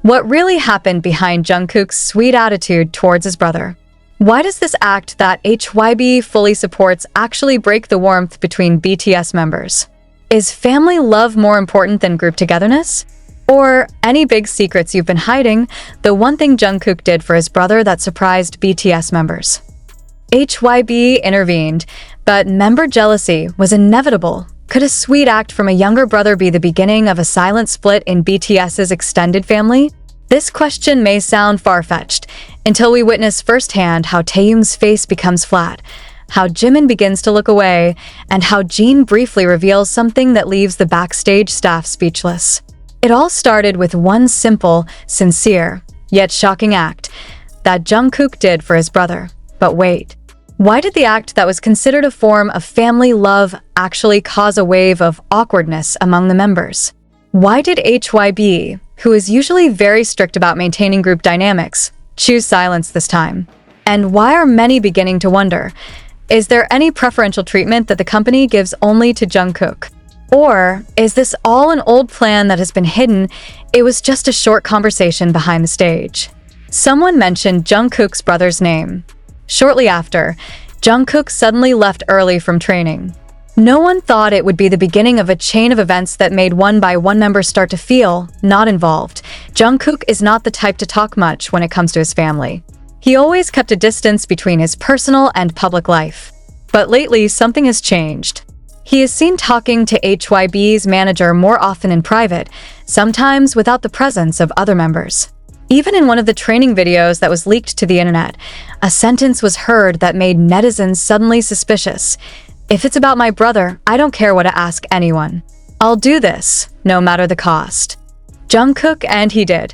What really happened behind Jungkook's sweet attitude towards his brother? Why does this act that HYB fully supports actually break the warmth between BTS members? Is family love more important than group togetherness? Or any big secrets you've been hiding, the one thing Jungkook did for his brother that surprised BTS members? HYB intervened, but member jealousy was inevitable. Could a sweet act from a younger brother be the beginning of a silent split in BTS's extended family? This question may sound far-fetched, until we witness firsthand how Taehyung's face becomes flat, how Jimin begins to look away, and how Jin briefly reveals something that leaves the backstage staff speechless. It all started with one simple, sincere, yet shocking act that Jungkook did for his brother. But wait, why did the act that was considered a form of family love actually cause a wave of awkwardness among the members? Why did HYB, who is usually very strict about maintaining group dynamics, choose silence this time? And why are many beginning to wonder, is there any preferential treatment that the company gives only to Jungkook? Or is this all an old plan that has been hidden? It was just a short conversation behind the stage. Someone mentioned Jungkook's brother's name. Shortly after, Jungkook suddenly left early from training. No one thought it would be the beginning of a chain of events that made one by one members start to feel not involved. Jungkook is not the type to talk much when it comes to his family. He always kept a distance between his personal and public life. But lately, something has changed. He is seen talking to HYB's manager more often in private, sometimes without the presence of other members. Even in one of the training videos that was leaked to the internet, a sentence was heard that made netizens suddenly suspicious. If it's about my brother, I don't care what to ask anyone. I'll do this, no matter the cost. Jungkook, and he did.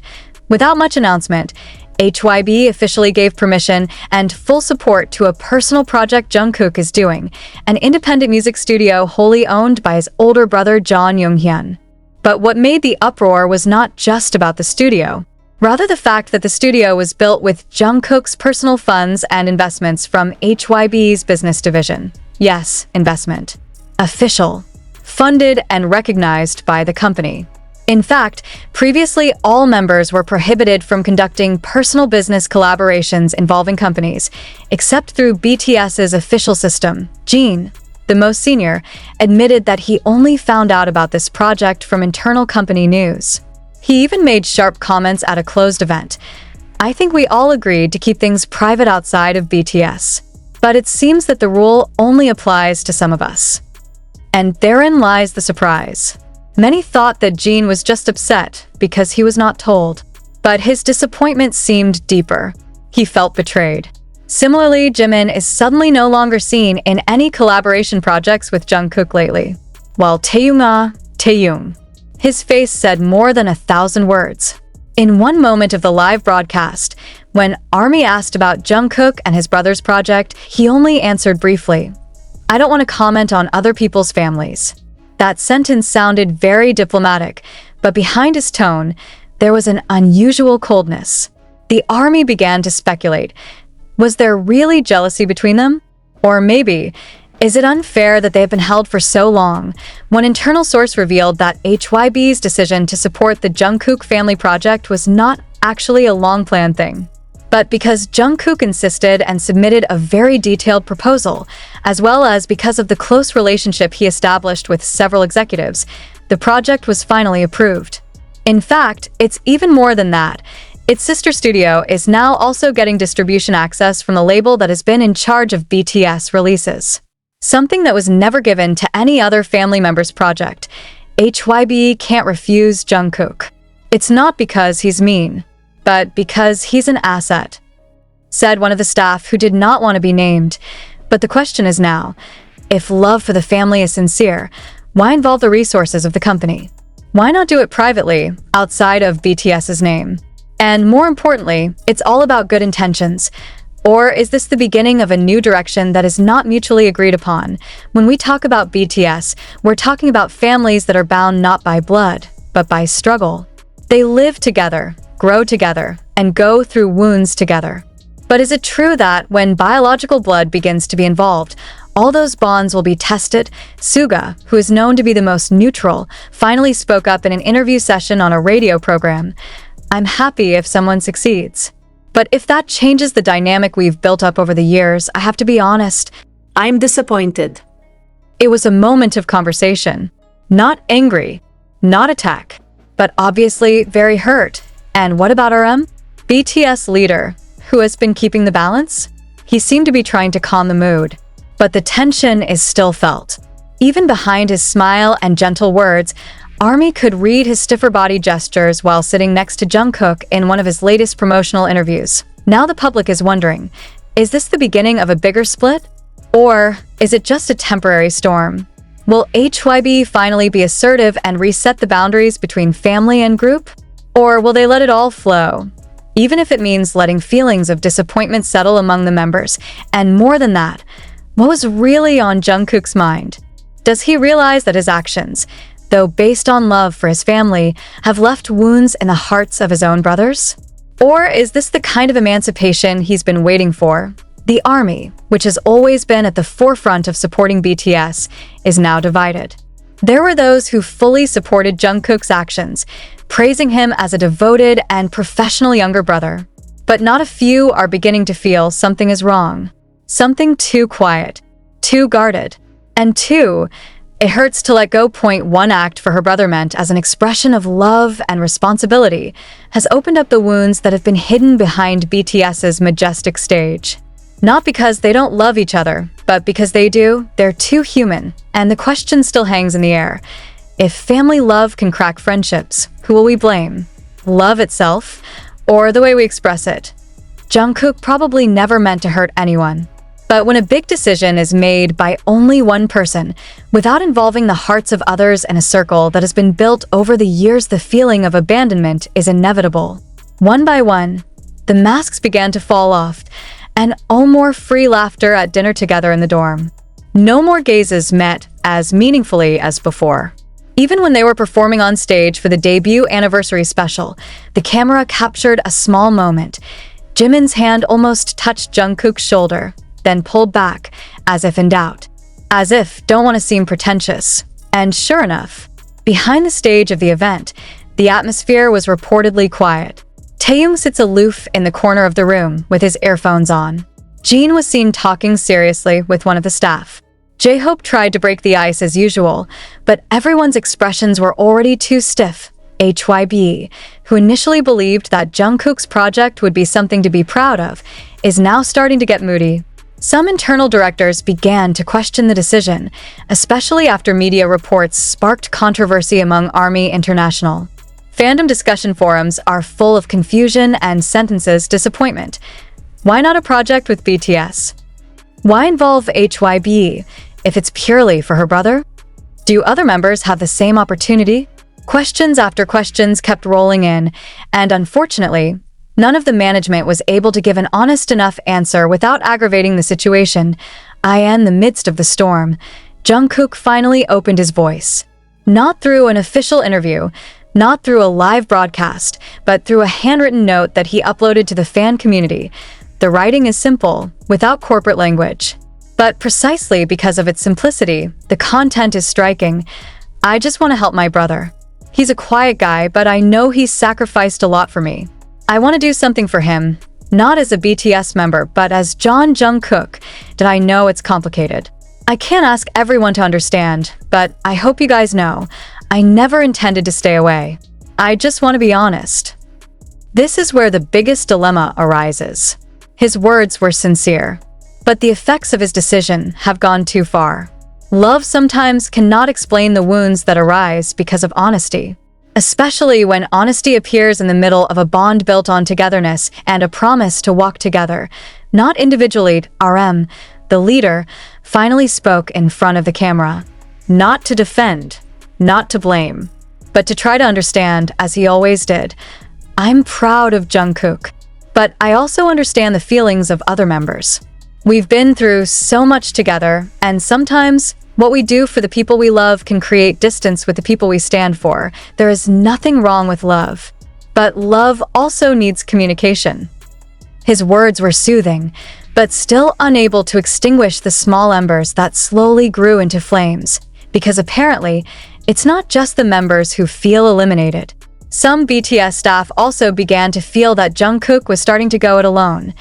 Without much announcement, HYB officially gave permission and full support to a personal project Jungkook is doing, an independent music studio wholly owned by his older brother John Younghyun. But what made the uproar was not just about the studio. Rather, the fact that the studio was built with Jungkook's personal funds and investments from HYB's business division. Yes, investment. Official. Funded and recognized by the company. In fact, previously all members were prohibited from conducting personal business collaborations involving companies, except through BTS's official system. Jin, the most senior, admitted that he only found out about this project from internal company news. He even made sharp comments at a closed event. I think we all agreed to keep things private outside of BTS. But it seems that the rule only applies to some of us. And therein lies the surprise. Many thought that Jin was just upset because he was not told. But his disappointment seemed deeper. He felt betrayed. Similarly, Jimin is suddenly no longer seen in any collaboration projects with Jungkook lately. While Taehyung. His face said more than 1,000 words. In one moment of the live broadcast, when ARMY asked about Jungkook and his brother's project, he only answered briefly, "I don't want to comment on other people's families." That sentence sounded very diplomatic, but behind his tone, there was an unusual coldness. The ARMY began to speculate. Was there really jealousy between them? Or maybe, is it unfair that they have been held for so long? One internal source revealed that HYB's decision to support the Jungkook family project was not actually a long-planned thing. But because Jungkook insisted and submitted a very detailed proposal, as well as because of the close relationship he established with several executives, the project was finally approved. In fact, it's even more than that. Its sister studio is now also getting distribution access from the label that has been in charge of BTS releases. Something that was never given to any other family member's project. HYB can't refuse Jungkook. It's not because he's mean, but because he's an asset, said one of the staff who did not want to be named. But the question is now, if love for the family is sincere, why involve the resources of the company? Why not do it privately, outside of BTS's name? And more importantly, it's all about good intentions. Or is this the beginning of a new direction that is not mutually agreed upon? When we talk about BTS, we're talking about families that are bound not by blood, but by struggle. They live together, grow together, and go through wounds together. But is it true that when biological blood begins to be involved, all those bonds will be tested? Suga, who is known to be the most neutral, finally spoke up in an interview session on a radio program. I'm happy if someone succeeds. But if that changes the dynamic we've built up over the years, I have to be honest, I'm disappointed. it was a moment of conversation. Not angry, not attack, but obviously very hurt. And what about RM? BTS leader, who has been keeping the balance? He seemed to be trying to calm the mood, but the tension is still felt. Even behind his smile and gentle words, ARMY could read his stiffer body gestures while sitting next to Jungkook in one of his latest promotional interviews. Now the public is wondering, is this the beginning of a bigger split? Or is it just a temporary storm? Will HYB finally be assertive and reset the boundaries between family and group? Or will they let it all flow? Even if it means letting feelings of disappointment settle among the members. And more than that, what was really on Jungkook's mind? Does he realize that his actions, though based on love for his family, have left wounds in the hearts of his own brothers? Or is this the kind of emancipation he's been waiting for? The ARMY, which has always been at the forefront of supporting BTS, is now divided. There were those who fully supported Jungkook's actions, praising him as a devoted and professional younger brother. But not a few are beginning to feel something is wrong. Something too quiet, too guarded. And two, it hurts to let go. One act for her brother meant as an expression of love and responsibility has opened up the wounds that have been hidden behind BTS's majestic stage. Not because they don't love each other, but because they do. They're too human, and the question still hangs in the air. If family love can crack friendships, who will we blame? Love itself, or the way we express it? Jungkook probably never meant to hurt anyone. But when a big decision is made by only one person, without involving the hearts of others in a circle that has been built over the years, the feeling of abandonment is inevitable. One by one, the masks began to fall off, and no more free laughter at dinner together in the dorm. No more gazes met as meaningfully as before. Even when they were performing on stage for the debut anniversary special, the camera captured a small moment. Jimin's hand almost touched Jungkook's shoulder, then pulled back, as if in doubt. As if, don't want to seem pretentious. And sure enough, behind the stage of the event, the atmosphere was reportedly quiet. Taeyong sits aloof in the corner of the room with his earphones on. Jin was seen talking seriously with one of the staff. J-Hope tried to break the ice as usual, but everyone's expressions were already too stiff. HYB, who initially believed that Jungkook's project would be something to be proud of, is now starting to get moody. Some internal directors began to question the decision, especially after media reports sparked controversy among ARMY International. Fandom discussion forums are full of confusion and sentences disappointment. Why not a project with BTS? Why involve HYB if it's purely for her brother? Do other members have the same opportunity? Questions after questions kept rolling in, and unfortunately, none of the management was able to give an honest enough answer without aggravating the situation. In the midst of the storm, Jungkook finally opened his voice. Not through an official interview, not through a live broadcast, but through a handwritten note that he uploaded to the fan community. The writing is simple, without corporate language. But precisely because of its simplicity, the content is striking. I just want to help my brother. He's a quiet guy, but I know he's sacrificed a lot for me. I want to do something for him, not as a BTS member, but as Jungkook. Did I know it's complicated? I can't ask everyone to understand, but I hope you guys know, I never intended to stay away. I just want to be honest. This is where the biggest dilemma arises. His words were sincere, but the effects of his decision have gone too far. Love sometimes cannot explain the wounds that arise because of honesty, especially when honesty appears in the middle of a bond built on togetherness and a promise to walk together, not individually. RM, the leader, finally spoke in front of the camera, not to defend, not to blame, but to try to understand, as he always did. I'm proud of Jungkook, but I also understand the feelings of other members. We've been through so much together, and sometimes what we do for the people we love can create distance with the people we stand for. There is nothing wrong with love, but love also needs communication. His words were soothing, but still unable to extinguish the small embers that slowly grew into flames, because apparently, it's not just the members who feel eliminated. Some BTS staff also began to feel that Jungkook was starting to go it alone.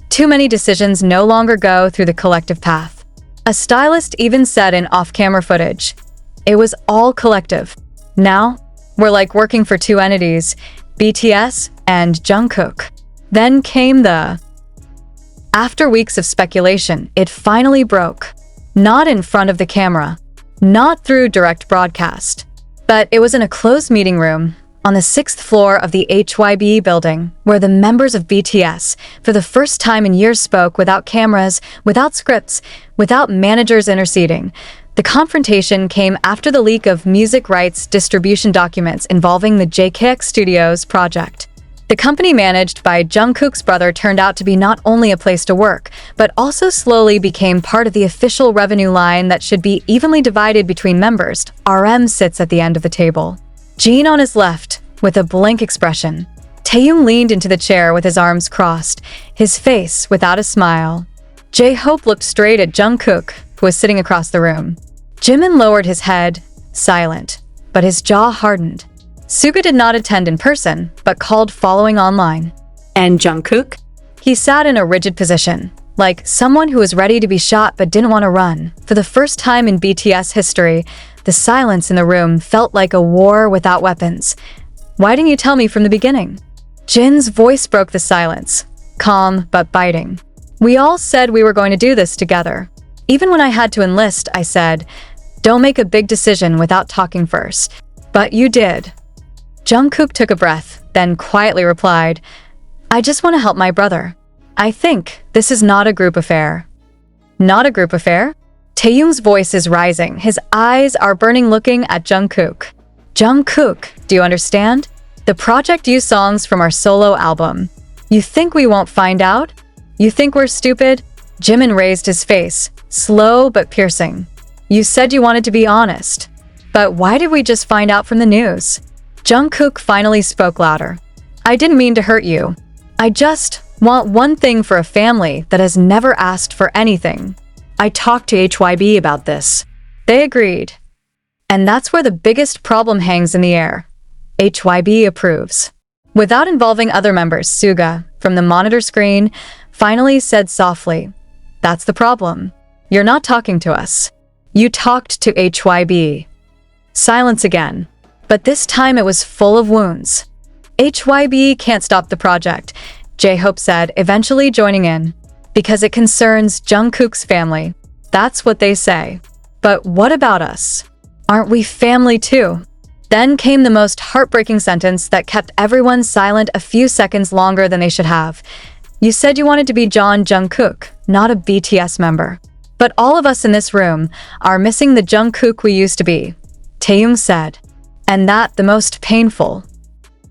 Too many decisions no longer go through the collective path. A stylist even said in off-camera footage, "It was all collective. Now, we're like working for two entities, BTS and Jungkook." Then came the... After weeks of speculation, it finally broke. Not in front of the camera, not through direct broadcast, but it was in a closed meeting room on the 6th floor of the HYB building, where the members of BTS, for the first time in years, spoke without cameras, without scripts, without managers interceding. The confrontation came after the leak of music rights distribution documents involving the Jungkook Studios project. The company managed by Jungkook's brother turned out to be not only a place to work, but also slowly became part of the official revenue line that should be evenly divided between members. RM sits at the end of the table. Jin on his left, with a blank expression. Taeyong leaned into the chair with his arms crossed, his face without a smile. J-Hope looked straight at Jungkook, who was sitting across the room. Jimin lowered his head, silent, but his jaw hardened. Suga did not attend in person, but called following online. And Jungkook? He sat in a rigid position, like someone who was ready to be shot but didn't want to run. For the first time in BTS history, the silence in the room felt like a war without weapons. "Why didn't you tell me from the beginning?" Jin's voice broke the silence, calm but biting. "We all said we were going to do this together. Even when I had to enlist, I said, don't make a big decision without talking first. But you did." Jungkook took a breath, then quietly replied, "I just want to help my brother. I think this is not a group affair." "Not a group affair?" Taeyong's voice is rising. His eyes are burning looking at Jungkook. "Jungkook, do you understand? The project used songs from our solo album. You think we won't find out? You think we're stupid?" Jimin raised his face, slow but piercing. "You said you wanted to be honest. But why did we just find out from the news?" Jungkook finally spoke louder. "I didn't mean to hurt you. I just want one thing for a family that has never asked for anything. I talked to HYB about this. They agreed. And that's where the biggest problem hangs in the air. HYB approves." Without involving other members, Suga, from the monitor screen, finally said softly, "That's the problem. You're not talking to us. You talked to HYB." Silence again, but this time it was full of wounds. "HYB can't stop the project," J-Hope said, eventually joining in. "Because it concerns Jungkook's family. That's what they say. But what about us? Aren't we family too?" Then came the most heartbreaking sentence that kept everyone silent a few seconds longer than they should have. "You said you wanted to be John Jungkook, not a BTS member. But all of us in this room are missing the Jungkook we used to be," Taeyong said. "And that the most painful."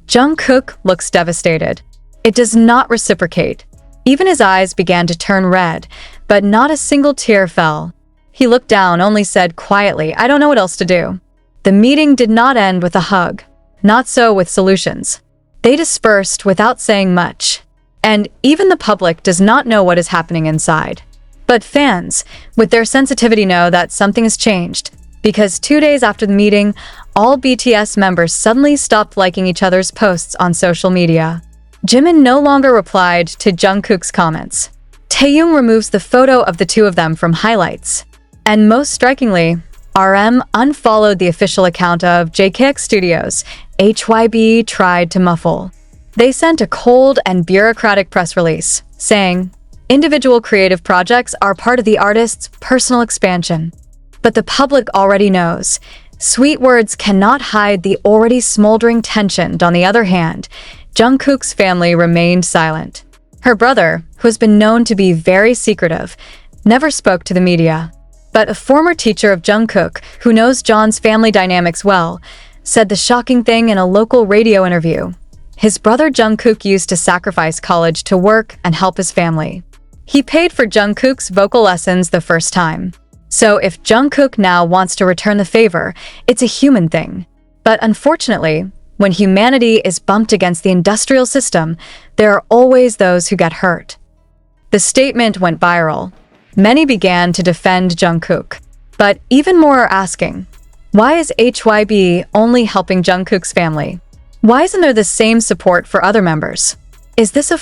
Jungkook looks devastated. It does not reciprocate. Even his eyes began to turn red, but not a single tear fell. He looked down, only said quietly, "I don't know what else to do." The meeting did not end with a hug. Not so with solutions. They dispersed without saying much. And even the public does not know what is happening inside. But fans, with their sensitivity, know that something has changed. Because 2 days after the meeting, all BTS members suddenly stopped liking each other's posts on social media. Jimin no longer replied to Jungkook's comments. Taeyong removes the photo of the two of them from highlights. And most strikingly, RM unfollowed the official account of Jungkook Studios. HYB tried to muffle. They sent a cold and bureaucratic press release, saying, "Individual creative projects are part of the artist's personal expansion." But the public already knows. Sweet words cannot hide the already smoldering tension. On the other hand, Jungkook's family remained silent. Her brother, who has been known to be very secretive, never spoke to the media. But a former teacher of Jungkook, who knows John's family dynamics well, said the shocking thing in a local radio interview. His brother Jungkook used to sacrifice college to work and help his family. He paid for Jungkook's vocal lessons the first time. So if Jungkook now wants to return the favor, it's a human thing. But unfortunately, when humanity is bumped against the industrial system, there are always those who get hurt. The statement went viral. Many began to defend Jungkook. But even more are asking, why is HYB only helping Jungkook's family? Why isn't there the same support for other members? Is this a